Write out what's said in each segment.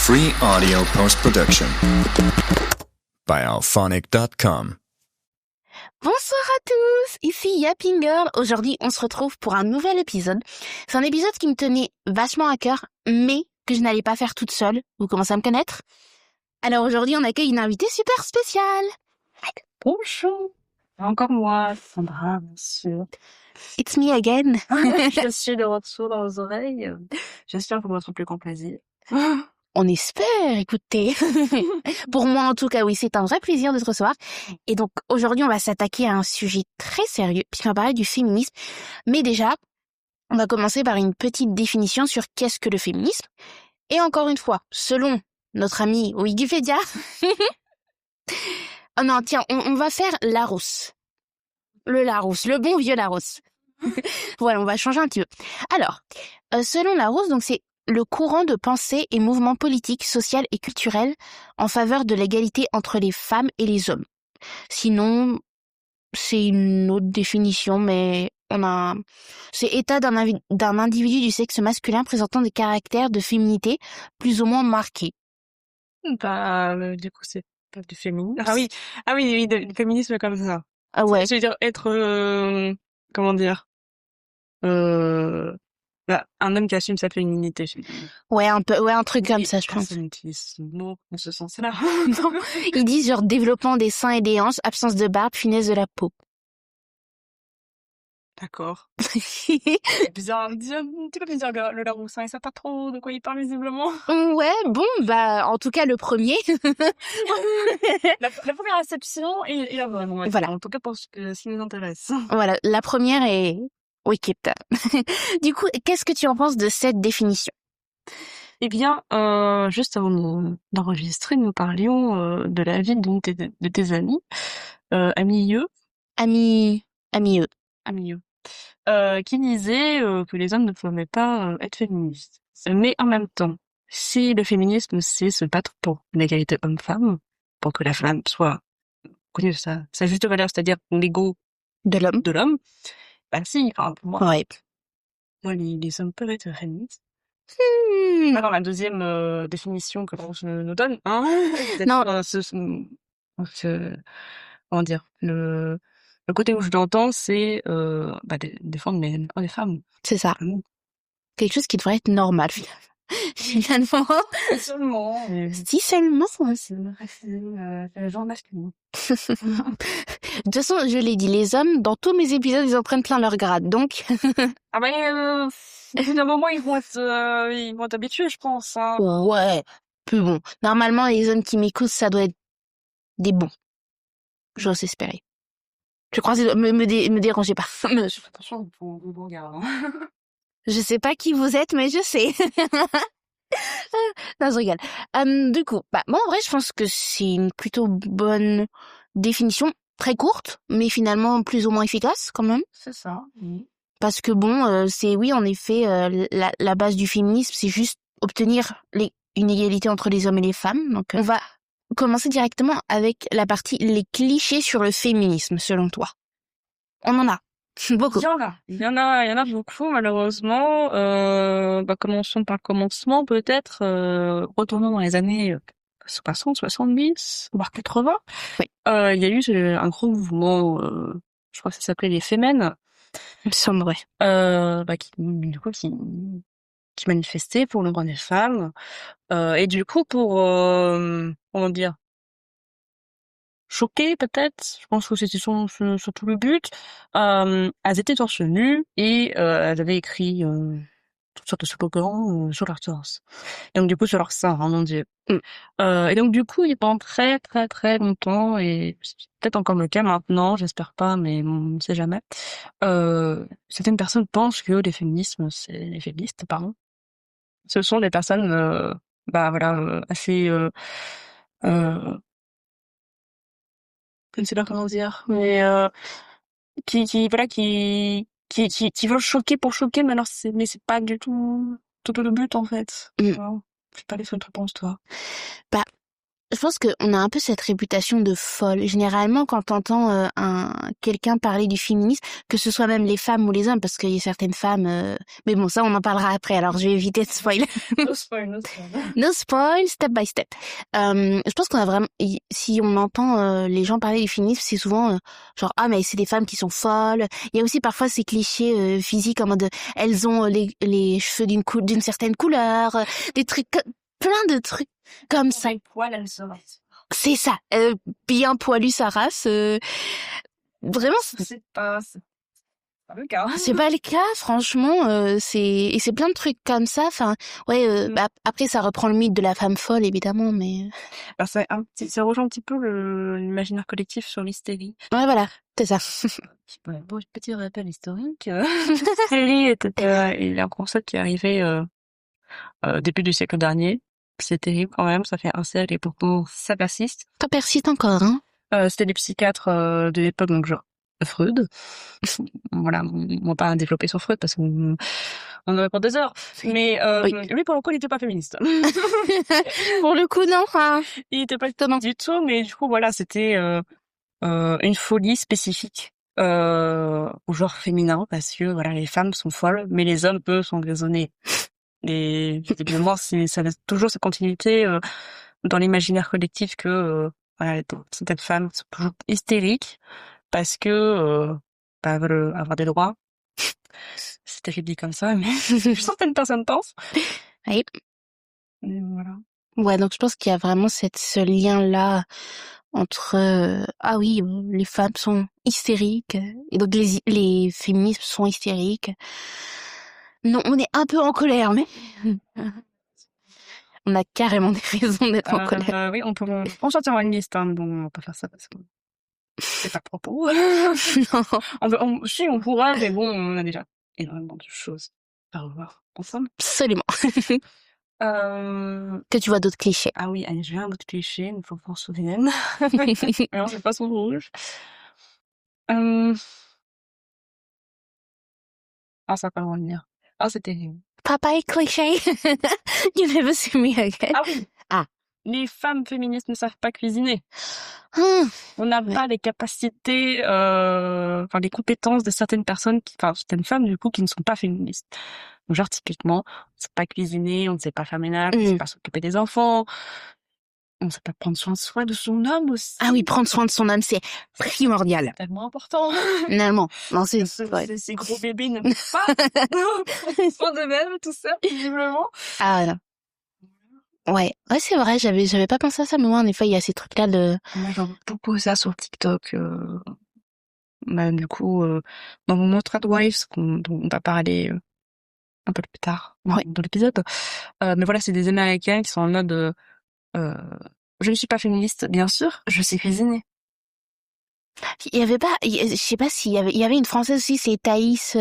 Free audio post-production by alphonic.com. Bonsoir à tous, ici Yapping Girl. Aujourd'hui, on se retrouve pour un nouvel épisode. C'est un épisode qui me tenait vachement à cœur, mais que je n'allais pas faire toute seule. Vous commencez à me connaître. Alors aujourd'hui, on accueille une invitée super spéciale. Bonjour, encore moi, Sandra, bien sûr. It's me again. Je suis de retour dans vos oreilles. J'espère pour votre plus grand plaisir. On espère, écoutez. Pour moi, en tout cas, oui, c'est un vrai plaisir de te recevoir. Et donc, aujourd'hui, on va s'attaquer à un sujet très sérieux, puisqu'on va parler du féminisme. Mais déjà, on va commencer par une petite définition sur qu'est-ce que le féminisme. Et encore une fois, selon notre ami Wikipédia... Oh non, tiens, on va faire Larousse. Le Larousse, le bon vieux Larousse. Voilà, on va changer un petit peu. Alors, selon Larousse, donc c'est le courant de pensée et mouvement politique, social et culturel en faveur de l'égalité entre les femmes et les hommes. Sinon, c'est une autre définition, mais c'est état d'un individu du sexe masculin présentant des caractères de féminité plus ou moins marqués. Bah, du coup, c'est pas du féminisme. Ah oui, du féminisme comme ça. Ah ouais. Je veux dire, être, comment dire, un homme qui assume sa féminité. Ouais, un peu, ouais, un truc comme ça, je pense. Personne n'utilise ce mot dans ce sens-là. Ils disent genre développement des seins et des hanches, absence de barbe, finesse de la peau. D'accord. C'est bizarre. Tu peux me dire le Laroussin, il sait pas trop de quoi il parle visiblement. Ouais, bon, bah, en tout cas, le premier. La première réception est la bonne, on va dire. Voilà. En tout cas, pour ce qui nous intéresse. Voilà, la première est Wikipédia. Du coup, qu'est-ce que tu en penses de cette définition? Eh bien, juste avant d'enregistrer, nous parlions de la vie de tes amis, amis-eux, Ami-eux. qui disaient que les hommes ne pouvaient pas être féministes. Mais en même temps, si le féminisme, c'est se battre pour l'égalité homme-femme, pour que la femme soit connue de sa juste valeur, c'est-à-dire l'ego De l'homme. de l'homme, bah si, enfin, pour moi, Ouais. les hommes peuvent être féministes. Alors, la deuxième définition que je nous donne, hein, Non. comment dire, le côté où je l'entends, c'est défendre les droits des femmes. C'est ça. Vraiment. Quelque chose qui devrait être normal, finalement. Seulement. Si seulement. C'est le genre masculin. De toute façon, je l'ai dit, les hommes, dans tous mes épisodes, ils en prennent plein leur grade, donc... Ah au bout d'un moment, ils vont être habitués, je pense. Hein. Ouais. Plus bon. Normalement, les hommes qui m'écoutent, ça doit être des bons. J'ose espérer. Je crois que me dérangez pas. Attention, vous regardez. Hein. Je sais pas qui vous êtes, mais je sais. Non, je rigole. Du coup, moi, en vrai, je pense que c'est une plutôt bonne définition. Très courte, mais finalement plus ou moins efficace, quand même. C'est ça. Oui. Parce que bon, c'est, oui, en effet, la base du féminisme, c'est juste obtenir une égalité entre les hommes et les femmes. Donc, on va commencer directement avec la partie les clichés sur le féminisme, selon toi. On en a beaucoup. Il y en a beaucoup, malheureusement. Commençons par le commencement, peut-être. Retournons dans les années 60, 70, voire 80. Oui. Il y a eu un gros mouvement, je crois que ça s'appelait les Femmes. Il me semble, ouais. Qui manifestait pour le droit des femmes. Et du coup, pour, comment dire, choquer peut-être, je pense que c'était surtout le but, elles étaient torse nu et elles avaient écrit toutes sortes de slogans sur leur torse. Donc du coup sur leur sein, hein, mon Dieu. Et donc du coup, pendant très très très longtemps, et c'est peut-être encore le cas maintenant, j'espère pas, mais on ne sait jamais, certaines personnes pensent que les féministes, pardon, ce sont des personnes assez je ne sais pas comment dire, mais qui veulent choquer pour choquer, mais alors c'est pas du tout le but en fait. Voilà. Je sais pas les autres penses toi. je pense qu'on a un peu cette réputation de folle. Généralement, quand t'entends quelqu'un parler du féminisme, que ce soit même les femmes ou les hommes, parce qu'il y a certaines femmes... Mais bon, ça, on en parlera après, alors je vais éviter de spoiler. No spoil, no spoil. No spoil, step by step. Je pense qu'on a vraiment... Si on entend les gens parler du féminisme, c'est souvent genre « Ah, mais c'est des femmes qui sont folles ». Il y a aussi parfois ces clichés physiques en mode « Elles ont les cheveux d'une certaine couleur », des trucs... plein de trucs comme ça. Poil, elle sort. C'est ça, bien poilu sa race. Vraiment, C'est pas le cas. c'est pas le cas, franchement. C'est plein de trucs comme ça. Enfin, ouais. Après, ça reprend le mythe de la femme folle, évidemment, mais Ça rejoint un petit peu l'imaginaire collectif sur l'hystérie. ouais, voilà, c'est ça. Bon, petit rappel historique. L'hystérie est un concept qui est arrivé début du siècle dernier. C'est terrible quand même, ça fait un siècle et pourtant ça persiste. Ça persiste encore, hein. C'était des psychiatres de l'époque, donc genre Freud. Voilà, on va pas développer sur Freud parce qu'on aurait pour des heures. Mais Oui. lui, pour le coup, il était pas féministe. Pour le coup, non. Hein. Il était pas du tout, mais du coup, voilà, c'était une folie spécifique au genre féminin parce que voilà, les femmes sont folles, mais les hommes, eux, sont raisonnés. Et évidemment, ça laisse toujours cette continuité dans l'imaginaire collectif que voilà, certaines femmes sont toujours hystériques parce que veulent avoir des droits. C'est terrible dit comme ça, mais certaines personnes pensent. Oui. Et voilà. Ouais, donc je pense qu'il y a vraiment ce lien-là entre ah oui, les femmes sont hystériques et donc les féminismes sont hystériques. Non, on est un peu en colère, mais on a carrément des raisons d'être en colère. Oui, on sortira une liste, hein, bon, on va pas faire ça parce que c'est pas le propos. Non, Si, on pourra, mais bon, on a déjà énormément de choses à revoir ensemble. absolument. Que tu vois d'autres clichés. Ah oui, allez, je viens un autre cliché, il faut qu'on se souvienne. Alors, c'est pas son rouge. Ah, ça va pas loin de dire. Ah, c'est terrible. Papa est cliché. You never see me again. Ah oui. Ah. Les femmes féministes ne savent pas cuisiner. Hum. On n'a pas les capacités, enfin les compétences de certaines personnes, certaines femmes du coup qui ne sont pas féministes. Donc, genre typiquement, on ne sait pas cuisiner, on ne sait pas faire ménage, on ne sait pas s'occuper des enfants, on ne sait pas prendre soin de soi, de son homme aussi. Ah oui, prendre soin de son âme, c'est primordial. Tellement important. Finalement, non, Ces gros bébés ne peuvent pas prendre de même tout ça, visiblement. Ah non. Ouais, c'est vrai, j'avais pas pensé à ça, mais ouais, en effet, il y a ces trucs-là de... Moi, j'en vois beaucoup ça sur TikTok. Du coup, dans mon Montrad Wives, dont on va parler un peu plus tard dans l'épisode. Mais voilà, c'est des Américains qui sont en mode je ne suis pas féministe, bien sûr, je sais cuisiner. Il y avait pas... Je sais pas s'il y avait une Française aussi, c'est Thaïs...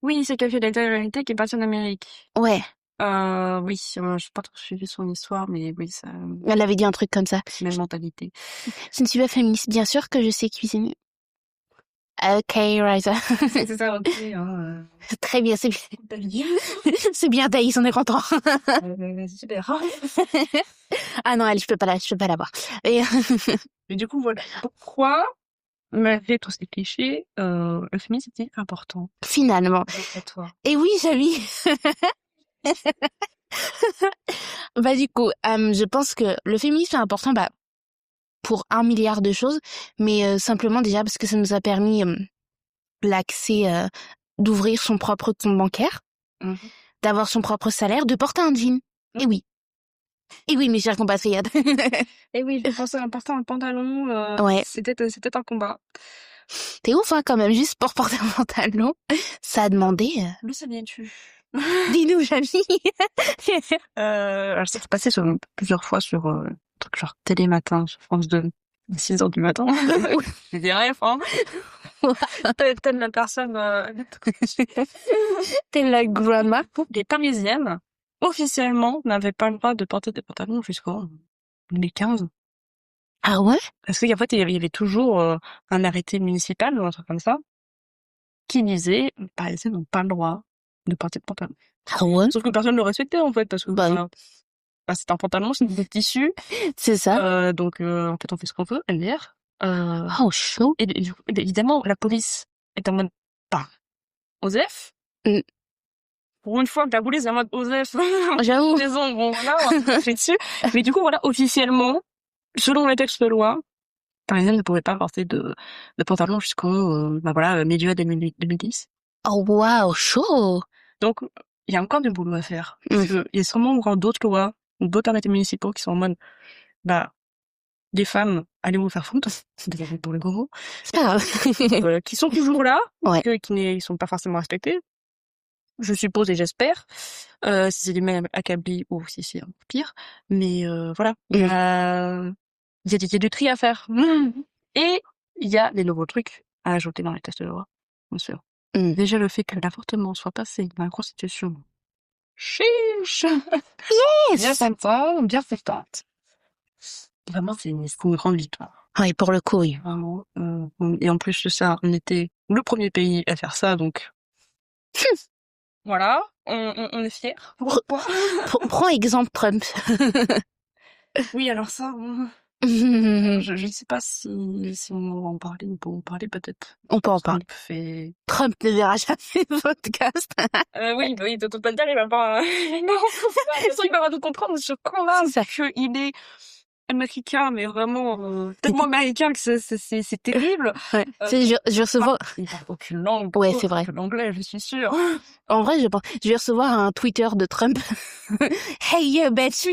Oui, c'est quelqu'un d'intériorité qui est parti en Amérique. Ouais. Oui, je n'ai pas trop suivi son histoire, mais oui, ça... Elle avait dit un truc comme ça. Même mentalité. Je ne suis pas féministe, bien sûr que je sais cuisiner. Ok, Riza. C'est ça, ok. Très bien, c'est bien. C'est bien, Thaïs, on est content. Super. Ah non, je peux pas la voir. Et... Mais du coup, voilà. Pourquoi, malgré tous ces clichés, le féminisme était important? Finalement. Toi. Et oui, Javi. Bah du coup, je pense que le féminisme est important pour 1 milliard de choses, mais simplement déjà parce que ça nous a permis l'accès d'ouvrir son propre compte bancaire, d'avoir son propre salaire, de porter un jean. Et oui. Et oui, mes chers compatriotes. Et oui, je pensais en portant un pantalon, ouais. C'était un combat. T'es ouf, hein, quand même, juste pour porter un pantalon. Ça a demandé... Le saviez-tu? Dis-nous, Jamie. Alors ça s'est passé plusieurs fois sur un truc genre Télématin sur France 2, à 6h du matin. J'ai des rêves, hein. Telle la personne... T'es la grandma. Les Parisiennes, officiellement, n'avaient pas le droit de porter des pantalons jusqu'en 2015. Ah ouais? Parce qu'en fait, il y avait toujours un arrêté municipal ou un truc comme ça qui disait les Parisiennes n'ont pas le droit de porter de pantalon. Ah ouais? Sauf que personne ne le respectait en fait parce que c'est un pantalon, c'est de tissu. C'est ça. Donc, en fait, on fait ce qu'on veut, MDR. Oh, chaud. Et du coup, évidemment, la police est en mode, bah, Osef. Mm. Pour une fois que la police est en mode Osef. J'avoue. Raison, bon, voilà, on va marcher dessus. Mais du coup, voilà, officiellement, selon les textes de loi, Parisienne ne pouvait pas porter de pantalon jusqu'au, milieu 2010. Oh, waouh, chaud. Donc, il y a encore du boulot à faire. Mm. Parce que il y a sûrement encore d'autres lois, d'autres arrêtés municipaux qui sont en mode, bah, les femmes, allez vous faire foutre, désolé pour les gros mots, C'est pas grave. qui sont toujours là, Ouais. qui ne sont pas forcément respectés, je suppose et j'espère, si c'est des mêmes accablés ou si c'est un pire, mais voilà, il y a du tri à faire. Et il y a des nouveaux trucs à ajouter dans les tests de loi, bien sûr. Mm. Déjà le fait que l'avortement soit passé dans la Constitution. Chiche! Yes. Bien content, bien contente. Vraiment, c'est une grande victoire. Oui, pour le coup, oui. Vraiment. Et en plus de ça, on était le premier pays à faire ça, donc voilà, on est fiers. Pourquoi? Prends exemple Trump. Oui, alors ça, je ne sais pas si on va en parler, on peut en parler peut-être. On peut en parler. Trump fait... Trump ne verra jamais le podcast. Oui, de toute manière, il va pas... Non, il va pas nous comprendre sur quoi là, C'est ça. qu'il est américain, mais vraiment tellement américain que c'est terrible. Ouais. Je vais recevoir. Il parle aucune langue. Ouais, c'est vrai. Que l'anglais, je suis sûre. En vrai, je vais recevoir un Twitter de Trump. Hey, yeah, bitch.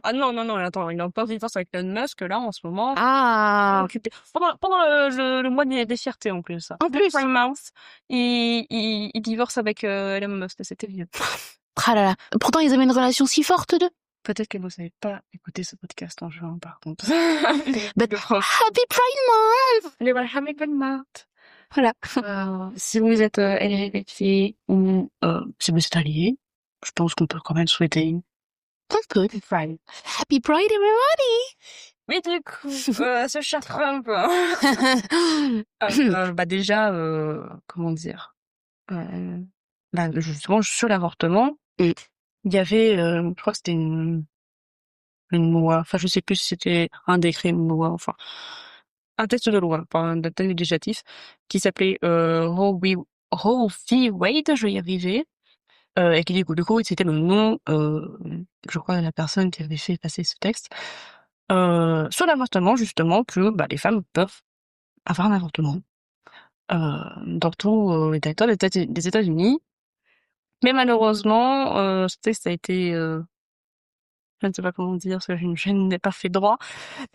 Ah non, attends, il est en présidence avec Elon Musk, là, en ce moment. Ah. Occupé. Pendant le mois des fiertés, en plus. En plus. Prime Month, il divorce avec Elon Musk, c'était vieux. Ah là là. Pourtant, ils avaient une relation si forte, d'eux. Peut-être que vous savez pas écouter ce podcast en juin, par contre. But Happy Pride Month. Les Happy Pride Month. Voilà. Si vous êtes LGBT ou si vous êtes allié, je pense qu'on peut quand même souhaiter On peut. Pride. Happy Pride, everybody. Mais du coup, ce cher Trump, déjà, comment dire, justement sur l'avortement, il y avait, je crois que c'était une loi, enfin je sais plus si c'était un décret, une loi, enfin un texte de loi, enfin un texte législatif, qui s'appelait Roe v. Wade, je vais y arriver, et qui du coup c'était le nom, je crois, de la personne qui avait fait passer ce texte, sur l'avortement justement, que les femmes peuvent avoir un avortement dans tous les territoires des États-Unis. Mais malheureusement, ce texte a été, je ne sais pas comment dire, parce que je n'ai pas fait droit,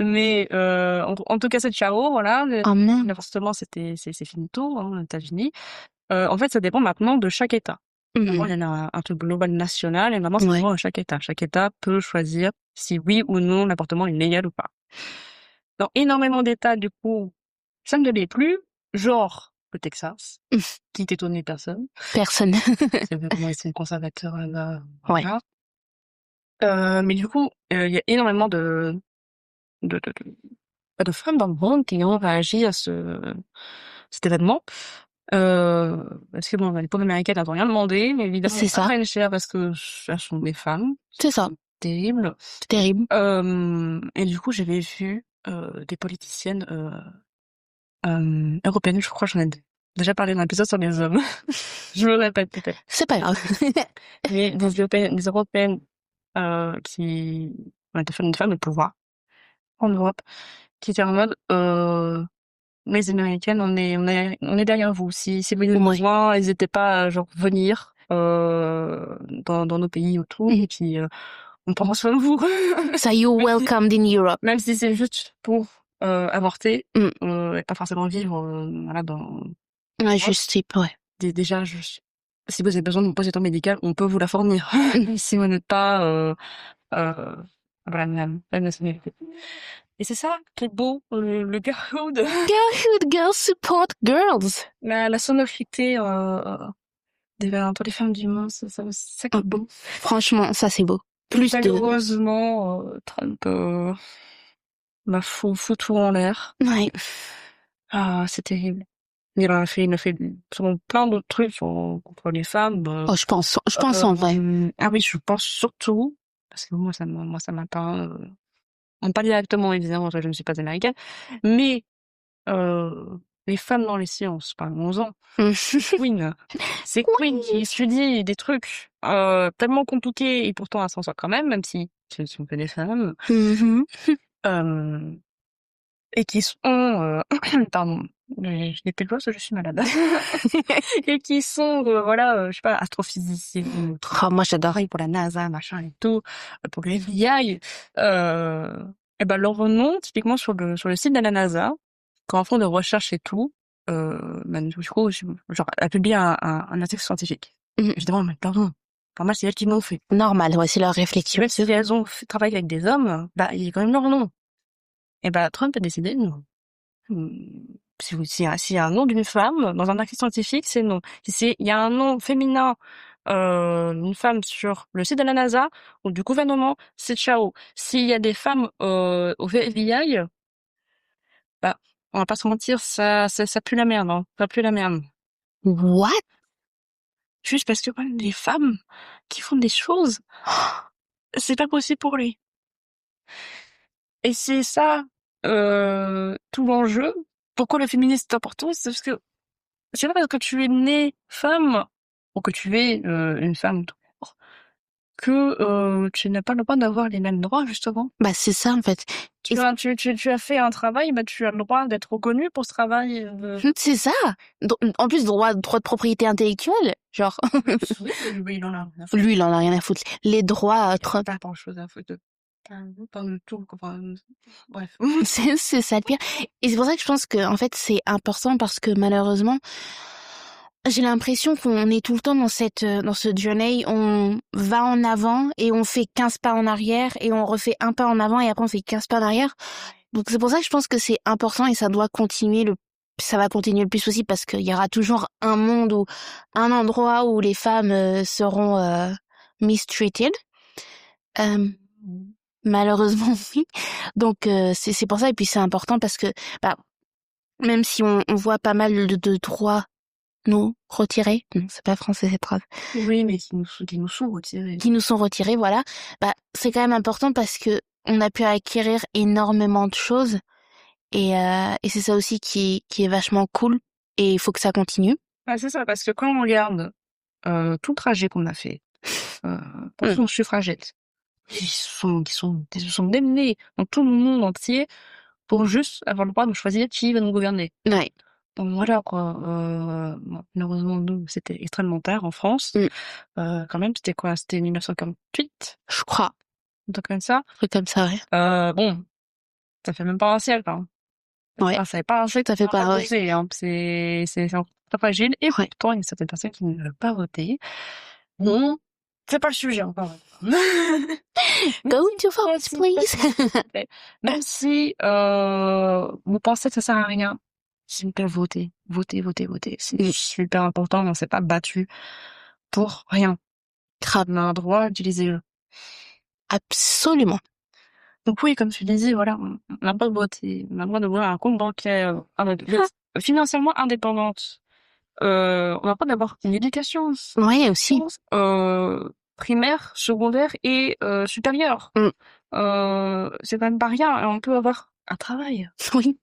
mais en tout cas c'est ciao, voilà. Oh merde. L'avortement c'est finito, aux États-Unis. En fait, ça dépend maintenant de chaque État. Avant, il y en a un truc global national, et maintenant, ça dépend de chaque État. Chaque État peut choisir si oui ou non l'avortement est légal ou pas. Dans énormément d'États, du coup, ça ne l'est plus. Genre le Texas, qui t'étonnait personne. Personne. C'est vu comment ils sont conservateurs là. Ouais. Voilà. Mais du coup, il y a énormément de femmes dans le monde qui ont réagi à cet événement. Parce que bon, les pauvres américaines n'ont rien demandé, mais évidemment, C'est ça. Très cher parce que elles sont des femmes. C'est ça. Terrible. C'est terrible. Et du coup, j'avais vu des politiciennes européennes, je crois, j'en ai déjà parlé dans l'épisode sur les hommes. Je me répète peut-être. C'est pas grave. Mais des européennes qui ont été une femme de pouvoir en Europe, qui étaient en mode les Américaines, on est derrière vous. Si vous avez besoin, n'hésitez pas à venir dans nos pays autour, et puis on prend soin de vous. So you're welcomed in Europe. Même si c'est juste pour avorter, et pas forcément vivre dans... Ouais, juste type, ouais. Déjà, si vous avez besoin d'une position médicale, on peut vous la fournir. Si vous n'êtes pas... la nationalité. Et c'est ça qui est beau, le girlhood. Girlhood, girls support girls. La sonorité entre les femmes du monde, c'est ça qui est beau. Franchement, ça c'est beau. Plus malheureusement, Trump fout tout en l'air. Ouais. Ah, c'est terrible. Il a fait plein d'autres trucs contre les femmes. Je pense en vrai. Ah oui, je pense surtout, parce que moi, ça m'a pas, pas directement, évidemment, je ne suis pas américaine, mais les femmes dans les sciences, parlons-en. Queen. C'est Queen qui étudie des trucs tellement compliqués et pourtant elle s'en sort quand même si ce ne sont que des femmes. Euh, et qui sont... pardon, je n'ai plus le doigt parce que je suis malade. Et qui sont, voilà, je sais pas, astrophysiciennes. Oh, moi j'adorais pour la NASA, machin et tout, pour le FBI. Et ben leur nom, typiquement sur le site de la NASA, quand on fait de recherche et tout, ben, du coup, genre, elle publie un article scientifique. Je dis, oh, mais pardon. Normal, c'est elles qui l'ont fait. Normal, ouais, c'est leur réflexion. Même si elles ont travaillé avec des hommes, bah, il y a quand même leur nom. Et bah, Trump a décidé, non. S'il y a un nom d'une femme dans un article scientifique, c'est non. Si il y a un nom féminin, d'une femme sur le site de la NASA ou du gouvernement, c'est ciao. S'il y a des femmes, au FBI, bah, on va pas se mentir, ça pue la merde, hein. Ça pue la merde. What? Juste parce que même les femmes qui font des choses, c'est pas possible pour lui. Et c'est ça, tout l'enjeu. Pourquoi le féminisme est important? C'est parce que c'est pas parce que tu es née femme ou que tu es une femme tout court, que tu n'as pas le droit d'avoir les mêmes droits, justement. Bah, c'est ça, en fait. Tu as fait un travail, bah, tu as le droit d'être reconnu pour ce travail. C'est ça. En plus, droit de propriété intellectuelle, genre. Oui, il en a rien à foutre. Lui, il en a rien à foutre. Les droits, Il a pas grand-chose à foutre. Pas de tout, enfin, bref. c'est ça le pire. Et c'est pour ça que je pense que, en fait, c'est important parce que malheureusement, j'ai l'impression qu'on est tout le temps dans ce journey, on va en avant et on fait 15 pas en arrière et on refait un pas en avant et après on fait 15 pas en arrière. Donc c'est pour ça que je pense que c'est important et ça va continuer le plus possible parce qu'il y aura toujours un monde ou un endroit où les femmes seront mistreated. Malheureusement, oui. Donc c'est pour ça et puis c'est important parce que bah, même si on voit pas mal de droits nous retirés, non c'est pas français cette phrase. Oui, mais qui nous sont retirés. Qui nous sont retirés, voilà. Bah c'est quand même important parce que on a pu acquérir énormément de choses et c'est ça aussi qui est vachement cool et il faut que ça continue. Ah, c'est ça, parce que quand on regarde tout le trajet qu'on a fait pour son suffragette, qui se sont démenés dans tout le monde entier pour juste avoir le droit de choisir qui va nous gouverner. Ouais. Donc voilà quoi. Malheureusement nous c'était extrêmement tard en France. Quand même c'était quoi? C'était 1948, je crois. Un truc comme ça. Un truc comme ça, ouais. Bon, ça fait même pas un siècle. Hein. Ouais. Enfin, ça fait pas un siècle. Ça fait pas. Ouais. Hein. C'est encore très fragile et pourtant il y a certaines personnes qui ne veulent pas voter. Bon, c'est pas le sujet encore. Go to vote, please. Même si vous pensez que ça sert à rien, s'il vous plaît, votez. C'est super important, on s'est pas battu pour rien. Grave. On a un droit d'utiliser-le. Absolument. Donc oui, comme tu disais, voilà, on n'a pas de voter. On a le droit de voir un compte bancaire financièrement indépendante. On n'a pas d'avoir une éducation. Oui, aussi. Primaire, secondaire et supérieure. C'est quand même pas rien. Et on peut avoir un travail. Oui,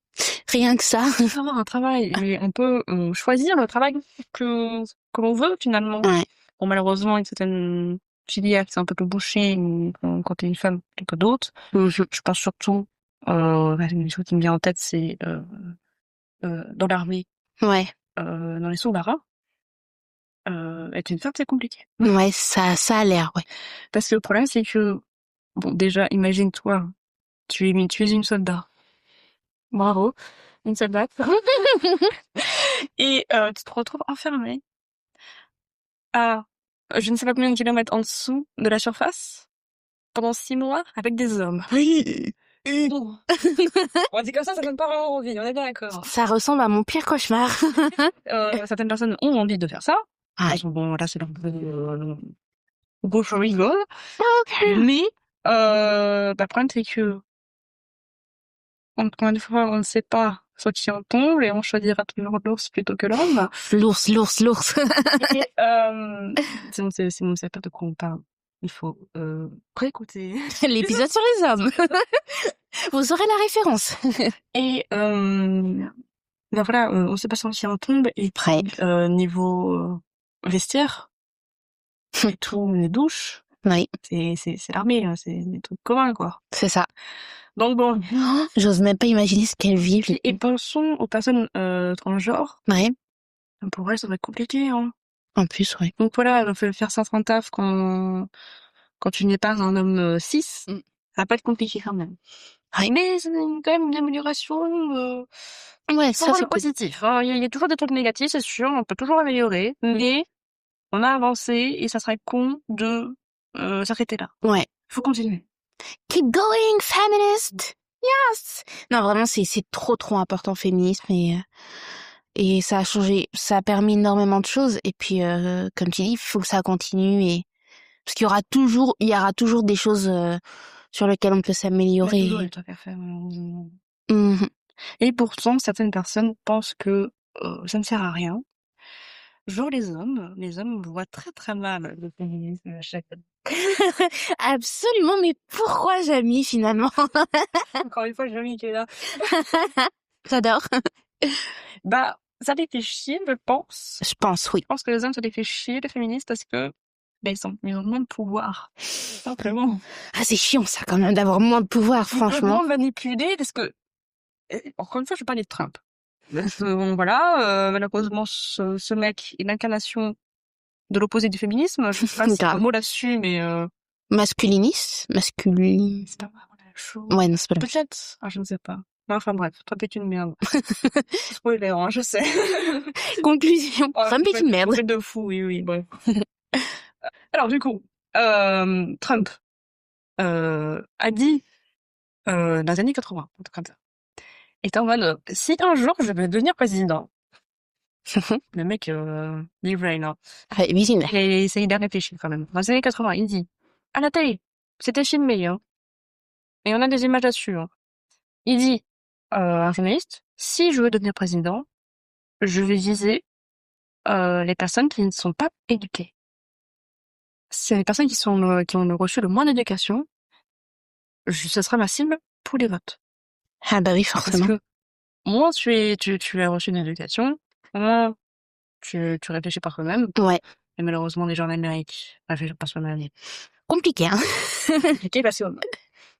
rien que ça. On peut avoir un travail. Et on peut choisir le travail que l'on veut finalement. Ouais. Bon, malheureusement, il y a certaines filières qui sont un peu plus bouchées quand t'es une femme que d'autres. Je pense surtout, une chose qui me vient en tête, c'est dans l'armée. Ouais. Dans les sous-marins. Être une femme, c'est compliqué. Ouais, ça a l'air, ouais. Parce que le problème, c'est que, bon, déjà, imagine-toi, tu es une soldat. Bravo, une soldate. Et tu te retrouves enfermée à je ne sais pas combien de kilomètres en dessous de la surface pendant 6 mois avec des hommes. Oui. Bon. On dit comme ça donne pas vraiment envie, on est bien d'accord. Ça ressemble à mon pire cauchemar. Certaines personnes ont envie de faire ça. Ouais. Bon, là, c'est un peu gauche rigole. Okay. Mais le problème, c'est que encore une fois, on ne sait pas sur qui on tombe et on choisira toujours l'ours plutôt que l'homme. L'ours. Et, c'est bon, c'est pas de quoi on parle. il faut réécouter. L'épisode sur les hommes. Vous aurez la référence. Et ben voilà, on s'est pas senti en tombe. Et Prêt. niveau vestiaire, et tout, les douches, Oui, c'est l'armée, hein, c'est des trucs communs, quoi. c'est ça. Donc bon. Oh, j'ose même pas imaginer ce qu'elles vivent. Et pensons aux personnes transgenres. Ouais, Pour elles, ça va être compliqué, hein. en plus, ouais. Donc voilà, il faut faire certains taf quand tu n'es pas un homme cis. Mm. Ça va pas être compliqué quand même. Ouais. Mais c'est quand même une amélioration. Ouais, Faut ça voir c'est le cool. positif, hein. Il y a toujours des trucs négatifs, c'est sûr. On peut toujours améliorer, mais on a avancé et ça serait con de s'arrêter là. Ouais. Faut continuer. Keep going, feminist. Yes. Non, vraiment, c'est trop important, féminisme, et ça a changé, ça a permis énormément de choses. Et puis, comme tu dis, il faut que ça continue, et parce qu'il y aura toujours des choses sur lesquelles on peut Il y a s'améliorer. toujours des trucs à faire, malheureusement. Mhm. Et pourtant, certaines personnes pensent que ça ne sert à rien. Genre les hommes voient très très mal le féminisme à chaque Absolument, mais pourquoi Jamie finalement? Encore une fois, Jamie qui est là. J'adore. Bah, ça les fait chier, je pense. Je pense, oui. Je pense que les hommes, ça les fait chier, les féministes, parce que ils ont moins de pouvoir. Simplement. Ah, c'est chiant ça quand même d'avoir moins de pouvoir, franchement. Moins manipulé, parce que encore une fois, je vais parler de Trump. Bon, voilà, malheureusement, ce mec est l'incarnation de l'opposé du féminisme. Je sais pas si c'est un Grave. mot là-dessus, mais Masculiniste, masculin. c'est pas vraiment la chose. Ouais, non, c'est pas la Peut-être. Ah, je ne sais pas. Enfin bref, Trump est une merde. Spoiler, hein, je sais. conclusion. Oh, Trump est une merde. truc de fou, oui, bref. Alors du coup, Trump a dit dans les années 80, un truc comme ça. Il était en mode, si un jour je vais devenir président, le mec, big brain, hein. Ouais, visionnaire. Il a essayé de réfléchir quand même. Dans les années 80, il dit, à la télé, c'était filmé, hein. Et on a des images là-dessus, hein. Il dit, un journaliste, si je veux devenir président, je vais viser les personnes qui ne sont pas éduquées. C'est les personnes qui ont reçu le moins d'éducation. Ce sera ma cible pour les votes. Ah bah oui, Parce forcément. que moins tu as reçu une éducation, moins tu réfléchis par toi-même. Ouais. Et malheureusement, les gens en Amérique réfléchissent par soi-même. Compliqué, hein. Compliqué parce que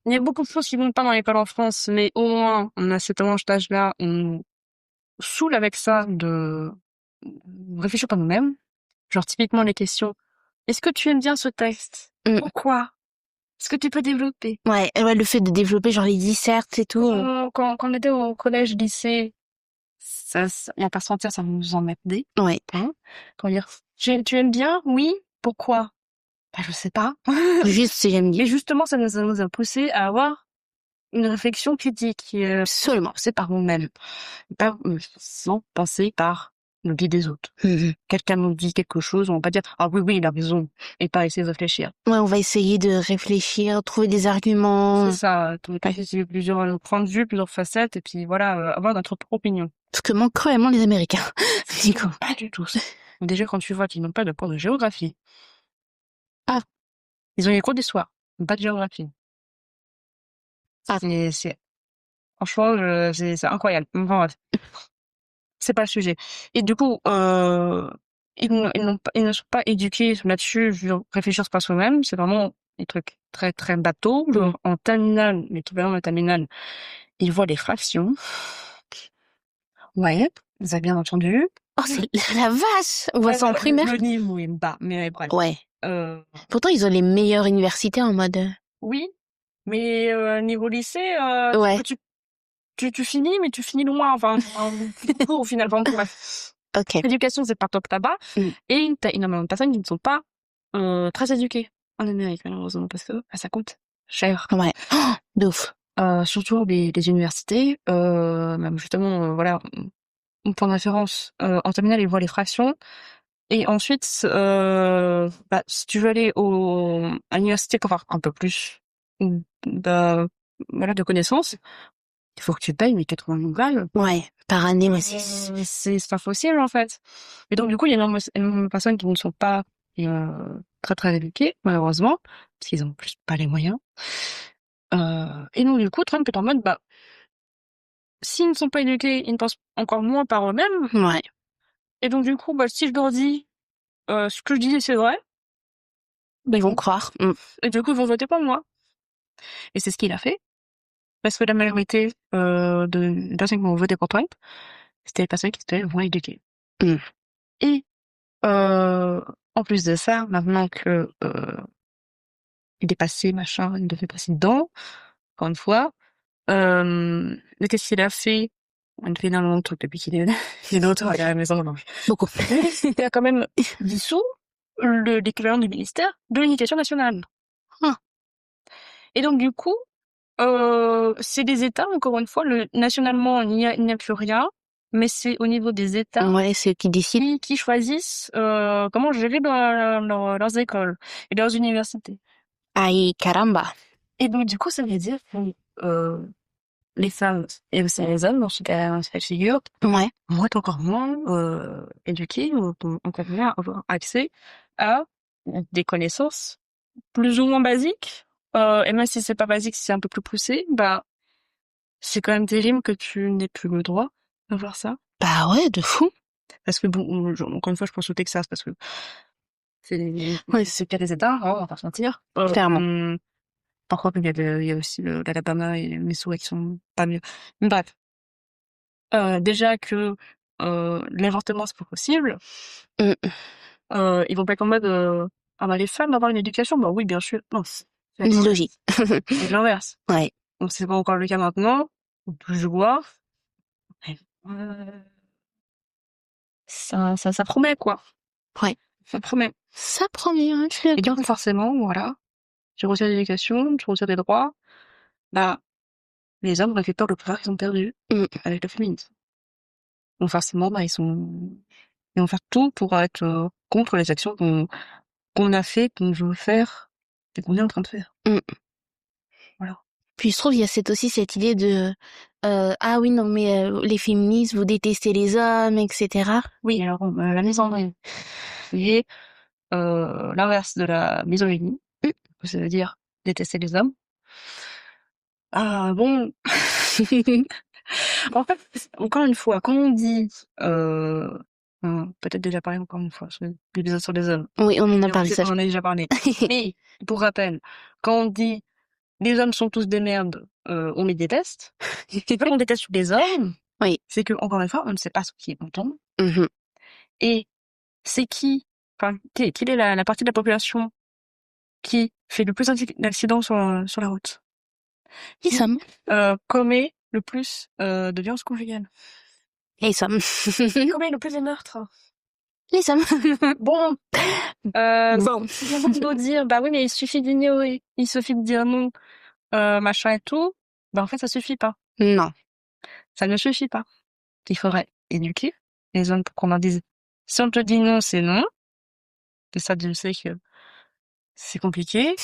il y a beaucoup de choses qui vont pas dans l'école en France, mais au moins, on a cet d'âge-là, on saoule avec ça de réfléchir par nous-mêmes. Genre, typiquement, les questions. Est-ce que tu aimes bien ce texte? Pourquoi? Est-ce que tu peux développer? Ouais, le fait de développer genre les dissertes et tout. Quand on était au collège, lycée, ça, on va pas se mentir, ça nous emmerdait. Ouais. Hein? Comment dire? Tu aimes bien? Oui. Pourquoi? Bah, je sais pas. Juste si j'aime bien. Mais justement, ça nous a poussé à avoir une réflexion critique, Absolument. pensée par nous-mêmes. Pas, sans penser par le biais des autres. Mhm. Quelqu'un nous dit quelque chose, on va pas dire, ah oui, il a raison, et pas essayer de réfléchir. Ouais, on va essayer de réfléchir, trouver des arguments. C'est ça, essayer plusieurs points de vue, plusieurs facettes, et puis voilà, avoir notre propre opinion. Ce que manquent cruellement les Américains. Du coup. Pas du tout. Déjà, quand tu vois qu'ils n'ont pas de cours de géographie. Ah. Ils ont les cours d'histoire, mais pas de géographie. Ah. Franchement, c'est incroyable. Enfin, bref. C'est pas le sujet. Et du coup, ils ne sont pas éduqués là-dessus, réfléchir par soi-même. C'est vraiment des trucs très, très bateaux. Genre, en terminale, l'équivalent de terminale, ils voient les fractions. Ouais, vous avez bien entendu. Oh, c'est la vache! On voit ça en primaire. Le niveau est bas, mais bref. Ouais. Pourtant, ils ont les meilleures universités en mode. Oui, mais niveau lycée, Ouais. tu finis, mais tu finis loin. Enfin, au final, bref. Ok. L'éducation, c'est pas top tabac. Et t'as énormément de personnes qui ne sont pas très éduquées en Amérique, malheureusement, parce que ça coûte cher. Ouais. Oh, de ouf. Surtout les universités, même justement, voilà, on prend référence en terminale, ils voient les fractions. Et ensuite, si tu veux aller à l'université pour avoir un peu plus de connaissances, il faut que tu payes 1080 balles. Ouais, par année, moi, c'est pas possible, en fait. Et donc, du coup, il y a énormément de personnes qui ne sont pas et très très éduqués, malheureusement, parce qu'ils ont plus pas les moyens. Et donc du coup, Trump est en mode, bah, s'ils ne sont pas éduqués, ils ne pensent encore moins par eux-mêmes. Ouais. Et donc du coup, bah, si je leur dis ce que je dis c'est vrai, bah, Ils vont croire. et du coup ils vont voter pour moi. Et c'est ce qu'il a fait, parce que la majorité de personnes qui vont voter pour Trump, c'était les personnes qui étaient moins éduquées. Mm. Et en plus de ça, maintenant que il est passé, machin, il devait passer dedans, encore une fois, mais qu'est-ce qu'il a fait? Il fait énormément de trucs depuis qu'il est il est retour à la maison. Non. Beaucoup. Il a quand même dissous l'équivalent du ministère de l'Éducation nationale. Ah. Et donc du coup, c'est des États, encore une fois, nationalement, il n'y a plus rien, mais c'est au niveau des États Ouais, c'est eux qui décident. qui choisissent comment gérer leurs écoles et leurs universités. Aïe, caramba. Et donc, du coup, ça veut dire que les femmes et aussi les hommes, dans ce cas de figure, Ouais. vont être encore moins éduqués, ou encore moins avoir accès à des connaissances plus ou moins basiques. Et même si c'est pas basique, si c'est un peu plus poussé, bah c'est quand même terrible que tu n'aies plus le droit de voir ça. Bah ouais, de fou. Parce que bon, encore une fois, je pense au Texas, parce que c'est Ouais. c'est le cas des États, hein, on va pas se mentir. Clairement. Parfois, il y a aussi l'Alabama et le Missouri qui sont pas mieux. Mais bref. Déjà que l'avortement, c'est pas possible. Mm. Ils vont pas être en mode ah bah les femmes doivent avoir une éducation, bah oui bien sûr. Non, c'est Logique. c'est l'inverse. Ouais. Donc c'est pas encore le cas maintenant. On touche du bois. Mais, euh, ça promet quoi. Ouais. Ça promet. Ça promet, hein, je suis Et du d'accord. coup forcément, voilà, tu retires l'éducation, tu retires des droits, bah les hommes récupèrent le pouvoir qu'ils ont perdu Mm. avec le féminisme. Donc forcément, bah ils vont faire tout pour être contre les actions qu'on a fait, qu'on veut faire et qu'on est en train de faire. Mm. Voilà. Puis je trouve il y a aussi cette idée de ah oui non mais les féministes vous détestez les hommes, etc. Oui, alors la misandrie, c'est l'inverse de la misogynie, ça veut dire détester les hommes. Ah bon, en fait, encore une fois, quand on dit peut-être déjà parlé encore une fois sur les hommes. Oui, on en a parlé ça. On en a déjà parlé. Mais pour rappel, quand on dit les hommes sont tous des merdes, on les déteste. Quand on déteste les hommes, Oui. c'est que encore une fois, on ne sait pas ce qui est content. Mhm. Et c'est quelle est la partie de la population qui fait le plus d'accidents sur la route? Les hommes. Commet le plus de violences conjugales? Les hommes. Commet le plus de meurtres? Les hommes. Bon. Bon. Ils vont nous dire, bah oui, mais il suffit d'ignorer. Il suffit de dire non, machin et tout. Bah en fait, ça suffit pas. Non. Ça ne suffit pas. Il faudrait éduquer les hommes pour qu'on leur dise, si on te dit non, c'est non. Et ça, je sais que c'est compliqué.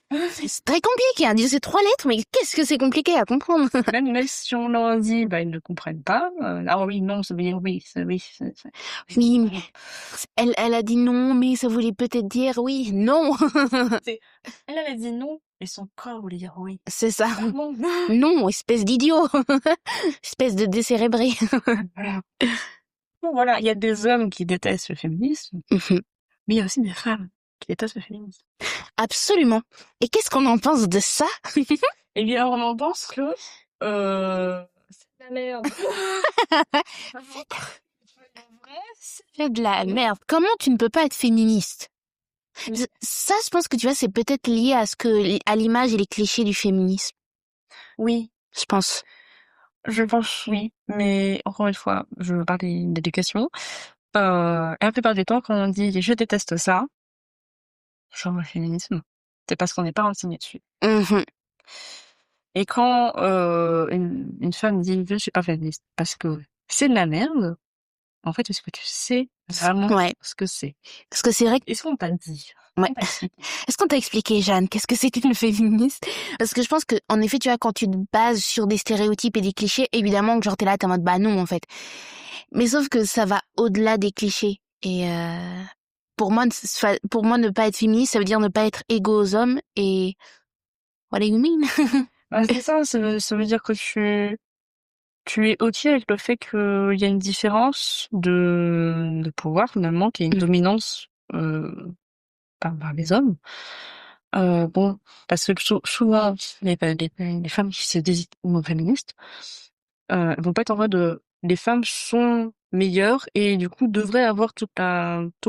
C'est très compliqué à dire ces 3 lettres, mais qu'est-ce que c'est compliqué à comprendre. Même si on leur dit, bah ils ne comprennent pas. Ah oui, non, ça veut dire oui, oui. Oui, mais elle a dit non, mais ça voulait peut-être dire oui, non. Elle avait dit non, et son corps voulait dire oui. C'est ça. Non. Non, espèce d'idiot. Espèce de décérébré. Voilà. Bon, voilà, il y a des hommes qui détestent le féminisme, Mhm. mais il y a aussi des femmes qui détestent le féminisme. Absolument. Et qu'est-ce qu'on en pense de ça? Eh bien, on en pense que c'est de la merde. C'est de la merde. Comment tu ne peux pas être féministe? Ça, je pense que tu vois, c'est peut-être lié à l'image et les clichés du féminisme. Oui, Je pense. je pense oui, mais encore une fois, je veux parler d'éducation. La plupart du temps, quand on dit je déteste ça, genre le féminisme, c'est parce qu'on n'est pas renseigné dessus. Mhm. Et quand une femme dit je ne suis pas féministe parce que c'est de la merde, en fait, est-ce que tu sais vraiment Ouais. ce que c'est? Parce que c'est vrai que... Est-ce qu'on t'a dit? Ouais. Est-ce qu'on t'a expliqué, Jeanne, qu'est-ce que c'était le féministe? Parce que je pense que, en effet, tu vois, quand tu te bases sur des stéréotypes et des clichés, évidemment que genre t'es là, t'es en mode bah non, en fait. Mais sauf que ça va au-delà des clichés. Et pour moi, ne pas être féministe, ça veut dire ne pas être égaux aux hommes. Et what do you mean? Bah, c'est ça, ça veut dire que tu es OK avec le fait qu'il y a une différence de pouvoir, finalement, qu'il y a une dominance par les hommes. Bon, parce que souvent, les femmes qui se désignent comme féministes, elles vont pas être en mode les femmes sont meilleures et du coup devraient avoir tout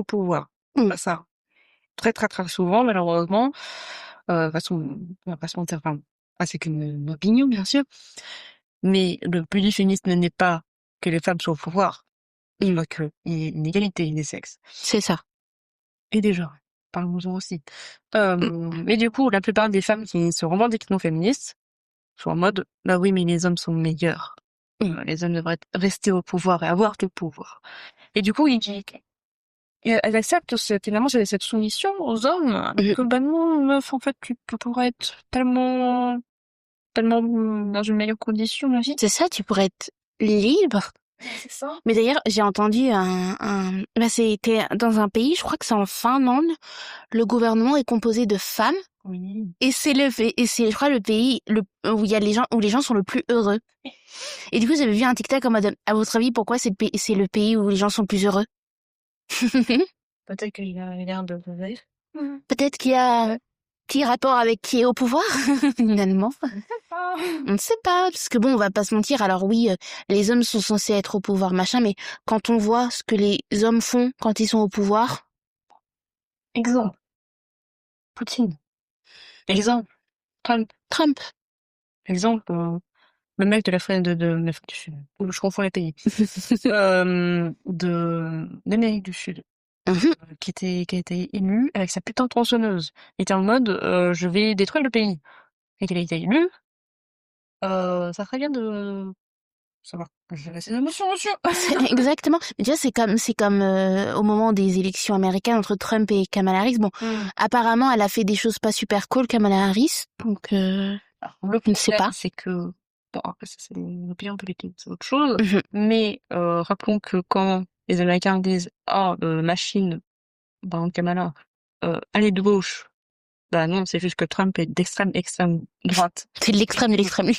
pouvoir. Mm. Pas ça. Très très très souvent, malheureusement, façon, on va pas se mentir, enfin, c'est qu'une opinion, bien sûr, mais le but du féminisme n'est pas que les femmes soient au pouvoir, il veut qu'il y ait une égalité des sexes. C'est ça. Et des genres. Parlons-en aussi. Mais du coup, la plupart des femmes qui se revendiquent non féministes sont en mode, bah oui, mais les hommes sont meilleurs. Les hommes devraient rester au pouvoir et avoir tout le pouvoir. Et du coup, elles acceptent finalement cette soumission aux hommes, que bah non, meuf, en fait, tu pourrais être tellement dans une meilleure condition, ma vie. C'est ça, tu pourrais être libre. C'est ça. Mais d'ailleurs, j'ai entendu c'était dans un pays, je crois que c'est en Finlande, le gouvernement est composé de femmes. Oui. Et c'est je crois, le pays où les gens sont le plus heureux. Et du coup, j'avais vu un TikTok en mode, à votre avis, pourquoi c'est le pays où les gens sont le plus heureux? Peut-être qu'il a l'air de rire. Peut-être qu'il y a un petit rapport avec qui est au pouvoir, finalement. On ne sait pas, parce que bon, on va pas se mentir. Alors oui, les hommes sont censés être au pouvoir, machin, mais quand on voit ce que les hommes font quand ils sont au pouvoir. Exemple. Poutine. Exemple. Trump. Exemple, le mec de l'Afrique de l'Afrique du Sud. Ou je confonds les pays. D'Amérique du Sud. Qui a été élu avec sa putain de tronçonneuse. Il était en mode, je vais détruire le pays. Et qu'il a été élu, ça serait bien de savoir gérer ses émotions, monsieur. Exactement. Mais tu vois, c'est comme au moment des élections américaines entre Trump et Kamala Harris. Bon, apparemment, elle a fait des choses pas super cool, Kamala Harris. Donc, Alors, le je ne sais pas. c'est que, bon, après, ça, c'est une opinion politique, c'est autre chose. Mais, rappelons que quand les Américains disent, machine, par exemple, Kamala, elle est de gauche. Bah non, c'est juste que Trump est extrême droite. C'est de l'extrême de l'extrême.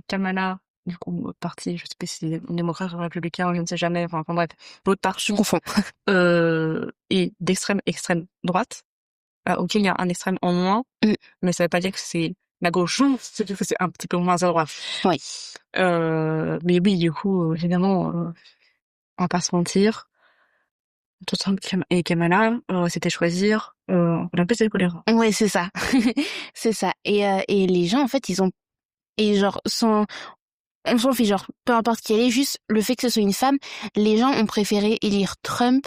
Kamala, du coup, parti, je sais pas si c'est démocrate ou républicain, je ne sais jamais, enfin bref, l'autre parti, Je confonds. est extrême droite. Ok, il y a un extrême en moins, mais ça veut pas dire que c'est la gauche, c'est un petit peu moins à droite. Oui. Mais oui, du coup, évidemment, on va pas se mentir, Trump et Kamala, c'était choisir la peste et le choléra. Ouais, c'est ça. C'est ça. Et les gens, en fait, on s'en fiche, genre, peu importe qui elle est, juste le fait que ce soit une femme, les gens ont préféré élire Trump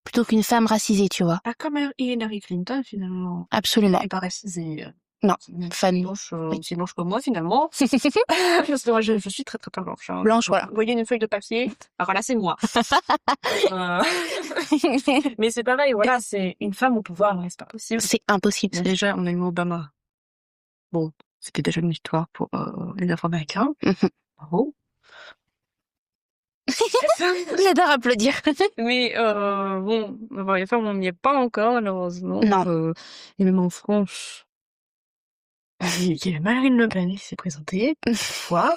plutôt qu'une femme racisée, tu vois. Ah, comme Hillary Clinton, finalement. Absolument. Elle est pas racisée. Non, fan. Blanche, aussi blanche que moi, finalement. Parce que moi, je suis très très blanche. Hein. Blanche, voilà. Vous voyez une feuille de papier, alors là, c'est moi. Mais c'est pareil, voilà, c'est une femme au pouvoir, mais c'est pas possible. C'est impossible. Déjà, on a eu Obama. Bon, c'était déjà une victoire pour les Afro-Américains. Bravo. J'adore applaudir. Mais bon, les femmes, on n'y est pas encore, malheureusement. Non. Et même en France, il y a Marine Le Pen qui s'est présentée une fois.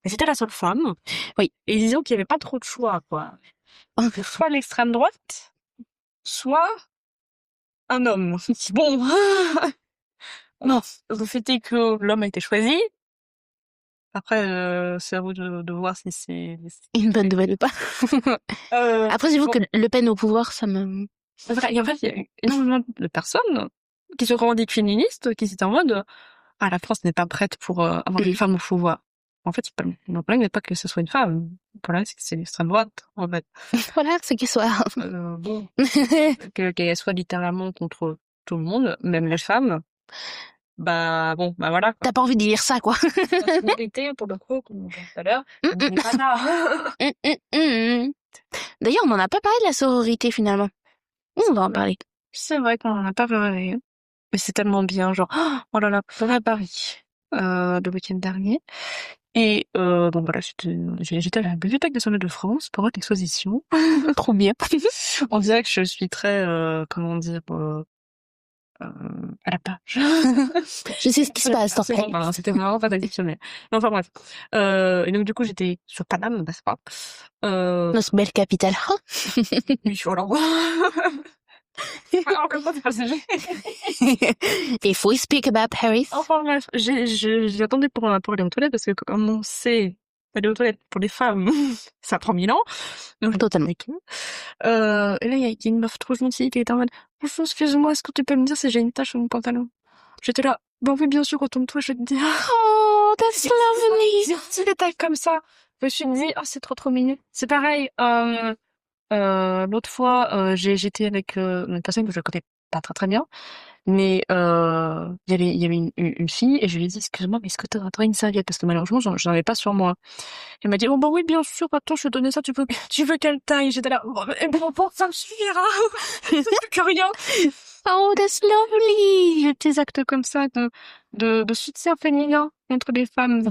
Et c'était la seule femme. Oui. Et disons qu'il n'y avait pas trop de choix, quoi. Soit l'extrême droite, soit un homme. Bon. Non. Le fait est que l'homme a été choisi. Après, c'est à vous de voir si c'est une bonne nouvelle ou pas. Après, j'avoue que Le Pen au pouvoir, ça me... C'est vrai, et en fait, il y a eu énormément de personnes qui se revendiquent féministes, qui étaient en mode la France n'est pas prête pour avoir une femme au pouvoir. En fait, le problème n'est pas que ce soit une femme. Le problème, c'est que c'est l'extrême droite, en fait. Voilà, c'est qu'elle soit... Bon. Qu'elle soit littéralement contre tout le monde, même les femmes. Bah voilà. T'as pas envie de lire ça, quoi. La vérité, pour le coup, comme on dit tout à l'heure, n'est pas là. D'ailleurs, on n'en a pas parlé de la sororité, finalement. On va en parler. C'est vrai qu'on n'en a pas parlé. Mais c'est tellement bien, genre, oh là là, on à Paris, le week-end dernier. Et donc voilà, j'étais à la Bibliothèque nationale de France pour une exposition. Trop bien. On dirait que je suis très, comment dire, à la page. Je sais ce qui se passe, t'en fais. Voilà, c'était vraiment pas traditionnel. Mais enfin bref. Et donc du coup, j'étais sur Paname, n'est-ce pas? Notre belle capitale. Oui, voilà. Alors, comment ça s'est If we speak about Paris. Enfin bref, j'attendais pour aller aux toilettes parce que comme on sait, aller aux toilettes pour les femmes, ça prend 1000 ans. Donc, Totalement. et là, il y a une meuf trop gentille qui était en mode, bonjour, excuse-moi, est-ce que tu peux me dire si j'ai une tache sur mon pantalon? J'étais là, bah oui, bien sûr, retourne-toi, je vais te dire. Oh, that's lovely. C'est des tailles comme ça. Je me suis dit, oh, c'est trop mignon. C'est pareil, l'autre fois, j'étais avec une personne que je connais pas très bien, mais il y avait une fille et je lui ai dit, excuse-moi, mais est-ce que t'aurais une serviette? Parce que malheureusement, j'en avais pas sur moi. Elle m'a dit, oh bah oui, bien sûr, attends, je vais te donner ça, tu veux quelle taille? J'étais là, bon, ça me suffira. C'est plus que rien. Oh, that's lovely. Des actes comme ça de soutien féminin entre les femmes.